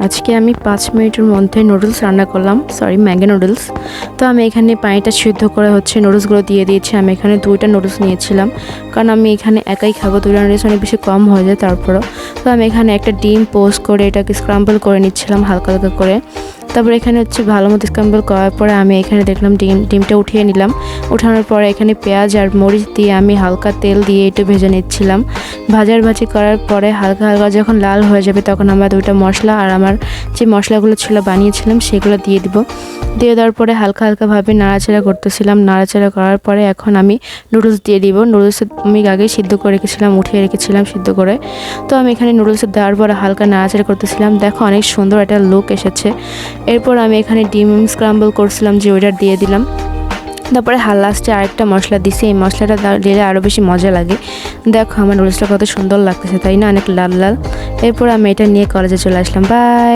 আজকে আমি 5 মিনিটের মধ্যে নুডলস রান্না করলাম, সরি ম্যাগি নুডলস। তো আমি এখানে পানিটা সিদ্ধ করে নুডলসগুলো দিয়ে দিয়েছি। আমি এখানে 2টা নুডলস নিয়েছিলাম, কারণ আমি এখানে একাই খাবো। 2টা নুডলস অনেক বেশি কম হয়ে যায় তারপরও। তো আমি এখানে একটা ডিম পোস্ট করে এটাকে স্ক্রাম্বল করে নিচ্ছিলাম হালকা হালকা করে। তারপরে এখানে ভালো মতো স্ক্রাম্বল করার পরে আমি এখানে দেখলাম ডিমটা উঠিয়ে নিলাম। উঠানোর পরে এখানে পেঁয়াজ আর মরিচ দিয়ে আমি হালকা তেল দিয়ে একটু ভেজে নিচ্ছিলাম। ভাজি করার পরে হালকা হালকা যখন লাল হয়ে যাবে তখন আমরা 2টা মশলা আর আমার যে মশলাগুলো ছিল বানিয়েছিলাম সেগুলো দিয়ে দিব। দিয়ে দেওয়ার পরে হালকা হালকাভাবে নাড়াচাড়া করতেছিলাম। নাড়াচাড়া করার পরে এখন আমি নুডলস দিয়ে দিব। নুডলস আমি আগে সিদ্ধ করে রেখেছিলাম, উঠিয়ে রেখেছিলাম সিদ্ধ করে। তো আমি এখানে নুডলস দেওয়ার পরে হালকা নাড়াচাড়া করতেছিলাম। দেখো অনেক সুন্দর একটা লুক এসেছে। এরপর আমি এখানে ডিম স্ক্রাম্বল করছিলাম যে ওইটা দিয়ে দিলাম। তারপরে লাস্টে আরেকটা মশলা দিছি, এই মশলাটা দিলে আরও বেশি মজা লাগে। দেখো আমার নুডলসটা কত সুন্দর লাগতেছে, তাই না? অনেক লাল লাল। এরপর আমি এটা নিয়ে কলেজে চলে আসলাম। বাই।